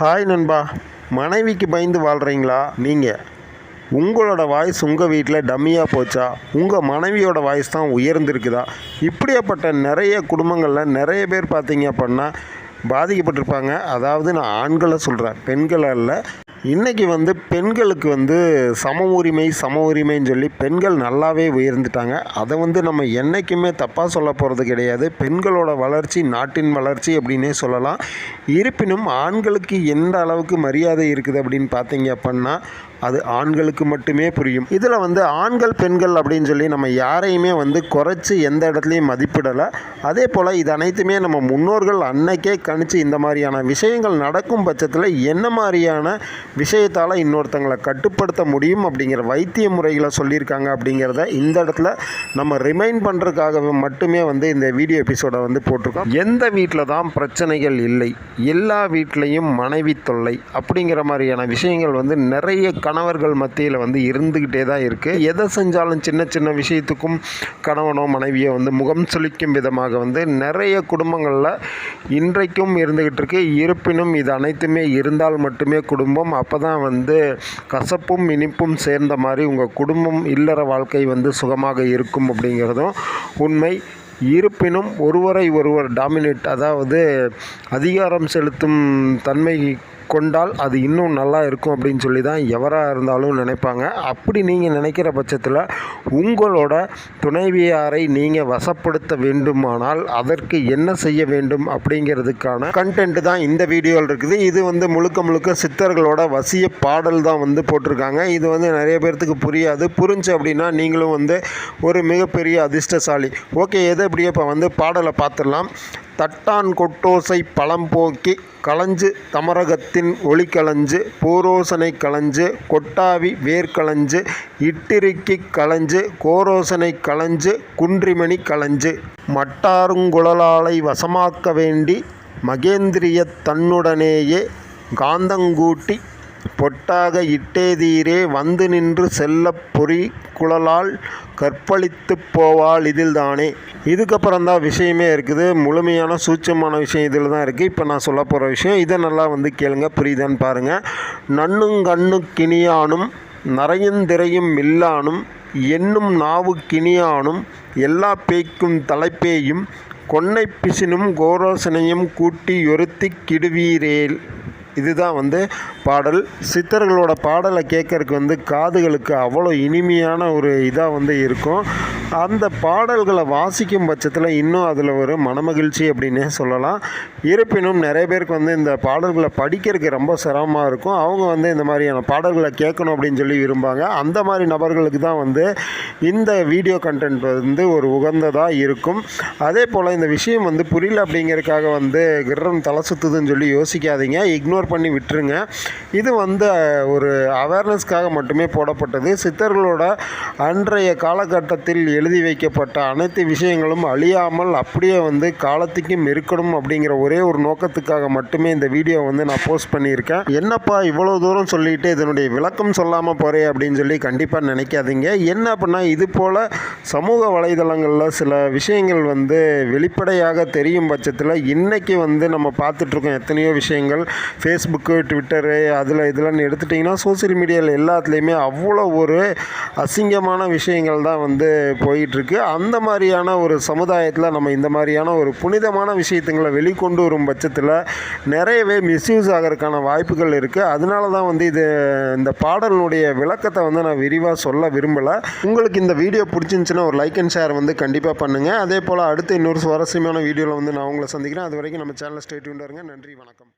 Hi நண்பா, மனைவிக்கு பயந்து வாழ்கிறீங்களா நீங்கள்? உங்களோட வாய்ஸ் உங்கள் வீட்டில் டம்மியாக போச்சா? உங்கள் மனைவியோட வாய்ஸ் தான் உயர்ந்திருக்குதா? இப்படியாப்பட்ட நிறைய குடும்பங்களில் நிறைய பேர் பார்த்தீங்க அப்படின்னா பாதிக்கப்பட்டிருப்பாங்க. அதாவது நான் ஆண்களை சொல்கிறேன், பெண்களை அல்ல. இன்றைக்கி பெண்களுக்கு சம உரிமைன்னு சொல்லி பெண்கள் நல்லாவே உயர்ந்துட்டாங்க. அதை நம்ம என்றைக்குமே தப்பாக சொல்ல போகிறது கிடையாது. பெண்களோட வளர்ச்சி நாட்டின் வளர்ச்சி அப்படின்னே சொல்லலாம். இருப்பினும் ஆண்களுக்கு எந்த அளவுக்கு மரியாதை இருக்குது அப்படின்னு பார்த்தீங்க அப்படின்னா அது ஆண்களுக்கு மட்டுமே புரியும். இதில் ஆண்கள் பெண்கள் அப்படின்னு சொல்லி நம்ம யாரையுமே குறைச்சி எந்த இடத்துலையும் மதிப்பிடலை. அதே போல் இது அனைத்துமே நம்ம முன்னோர்கள் அன்னைக்கே கணிச்சு இந்த மாதிரியான விஷயங்கள் நடக்கும் பட்சத்தில் என்ன மாதிரியான விஷயத்தால் இன்னொருத்தங்களை கட்டுப்படுத்த முடியும் அப்படிங்கிற வைத்திய முறைகளை சொல்லியிருக்காங்க அப்படிங்கிறத இந்த இடத்துல நம்ம ரிமைண்ட் பண்ணுறதுக்காக மட்டுமே இந்த வீடியோ எபிசோடை போட்டிருக்கோம். எந்த வீட்டில் தான் பிரச்சனைகள் இல்லை, எல்லா வீட்லேயும் மனைவி தொல்லை அப்படிங்கிற மாதிரியான விஷயங்கள் நிறைய கணவர்கள் மத்தியில் இருந்துக்கிட்டே தான் இருக்குது. எதை செஞ்சாலும் சின்ன சின்ன விஷயத்துக்கும் கணவனோ மனைவியோ முகம் சுளிக்கும் விதமாக நிறைய குடும்பங்களில் இன்றைக்கும் இருந்துக்கிட்டு இருக்கு. இருப்பினும் இது அனைத்துமே இருந்தால் மட்டுமே குடும்பம். அப்போ தான் கசப்பும் இனிப்பும் சேர்ந்த மாதிரி உங்கள் குடும்பம் இல்லற வாழ்க்கை சுகமாக இருக்கும் அப்படிங்கிறதும் உண்மை. இருப்பினும் ஒருவரை ஒருவர் டாமினேட், அதாவது அதிகாரம் செலுத்தும் தன்மை கொண்டால் அது இன்னும் நல்லா இருக்கும் அப்படின்னு சொல்லி தான் எவராக இருந்தாலும் நினைப்பாங்க. அப்படி நீங்கள் நினைக்கிற பட்சத்தில் உங்களோட துணைவியாரை நீங்கள் வசப்படுத்த வேண்டுமானால் அதற்கு என்ன செய்ய வேண்டும் அப்படிங்கிறதுக்கான கண்டென்ட் தான் இந்த வீடியோவில் இருக்குது. இது முழுக்க சித்தர்களோட வசிய பாடல் தான் போட்டிருக்காங்க. இது நிறைய பேர்த்துக்கு புரியாது. புரிஞ்சு அப்படின்னா நீங்களும் ஒரு மிகப்பெரிய அதிர்ஷ்டசாலி. ஓகே, எது எப்படியோ இப்போ பாடலை பார்த்துடலாம். தட்டான் கொட்டோசை பழம்போக்கி களஞ்சு தமரகத்தின் ஒளி களஞ்சு பூரோசனை களஞ்சு கொட்டாவி வேர்களஞ்சு இட்டிருக்கி களஞ்சு கோரோசனை களஞ்சு குன்றிமணி களஞ்சு மட்டாருங்குழலாலை வசமாக்க வேண்டி மகேந்திரிய தன்னுடனேயே காந்தங்கூட்டி பொட்டாக இட்டேதீரே வந்து நின்று செல்லப் பொறி குழலால் கற்பழித்து போவாள் இதில் தானே. இதுக்கப்புறம் தான் விஷயமே இருக்குது. முழுமையான சூட்சமான விஷயம் இதில் தான் இருக்குது. இப்போ நான் சொல்ல போகிற விஷயம் இதை நல்லா கேளுங்க, புரியுதான்னு பாருங்கள். நண்ணுங்கண்ணு கிணியானும் நரையுந்திரையும் மில்லானும் எண்ணும் நாவு கிணியானும் எல்லா பேய்க்கும் தலைப்பேயும் கொன்னை பிசினும் கோரோசனையும் கூட்டி ஒருத்தி கிடுவீரேல். இதுதான் பாடல். சித்தர்களோட பாடலை கேட்கறதுக்கு காதுகளுக்கு அவ்வளோ இனிமையான ஒரு இதாக இருக்கும். அந்த பாடல்களை வாசிக்கும் பட்சத்தில் இன்னும் அதில் ஒரு மனமகிழ்ச்சி அப்படின்னே சொல்லலாம். இருப்பினும் நிறைய பேருக்கு இந்த பாடல்களை படிக்கிறதுக்கு ரொம்ப சிரமமாக இருக்கும். அவங்க இந்த மாதிரியான பாடல்களை கேட்கணும் அப்படின்னு சொல்லி விரும்பாங்க. அந்த மாதிரி நபர்களுக்கு தான் இந்த வீடியோ கண்டென்ட் ஒரு உகந்ததாக இருக்கும். அதே போல் இந்த விஷயம் புரியல அப்படிங்கிறதுக்காக கிரம் தலை சுற்றுதுன்னு சொல்லி யோசிக்காதீங்க, இக்னோர் பண்ணி விட்டுருங்க. இது ஒரு அவேர்னஸ்க்காக மட்டுமே போடப்பட்டது. சித்தர்களோட அன்றைய காலகட்டத்தில் எழுதி வைக்கப்பட்ட அனைத்து விஷயங்களும் அழியாமல் அப்படியே காலத்துக்கும் இருக்கணும் அப்படிங்கிற ஒரே ஒரு நோக்கத்துக்காக மட்டுமே இந்த வீடியோ நான் போஸ்ட் பண்ணியிருக்கேன். என்னப்பா இவ்வளோ தூரம் சொல்லிட்டு இதனுடைய விளக்கம் சொல்லாமல் போகிறேன் அப்படின்னு சொல்லி கண்டிப்பாக நினைக்காதீங்க. என்ன அப்படின்னா இது போல் சமூக வலைதளங்களில் சில விஷயங்கள் வெளிப்படையாக தெரியும் பட்சத்தில் இன்றைக்கி நம்ம பார்த்துட்ருக்கோம் எத்தனையோ விஷயங்கள். ஃபேஸ்புக்கு, ட்விட்டரு, அதில் இதெல்லாம் எடுத்துட்டிங்கன்னா சோசியல் மீடியாவில் எல்லாத்துலேயுமே அவ்வளோ ஒரு அசிங்கமான விஷயங்கள் தான் போயிட்டுருக்கு. அந்த மாதிரியான ஒரு சமுதாயத்தில் நம்ம இந்த மாதிரியான ஒரு புனிதமான விஷயத்துங்களை வெளிக்கொண்டு வரும் பட்சத்தில் நிறையவே மிஸ்யூஸ் ஆகிறதுக்கான வாய்ப்புகள் இருக்குது. அதனால தான் இந்த பாடலுடைய விளக்கத்தை நான் விரிவாக சொல்ல விரும்பலை. உங்களுக்கு இந்த வீடியோ பிடிச்சிருந்துச்சுன்னா ஒரு லைக் அண்ட் ஷேர் கண்டிப்பாக பண்ணுங்கள். அதே போல் அடுத்து இன்னொரு சுவாரஸ்யமான வீடியோவில் நான் உங்களை சந்திக்கிறேன். அது வரைக்கும் நம்ம சேனலை ஸ்டே டியூன்டா இருங்க. நன்றி, வணக்கம்.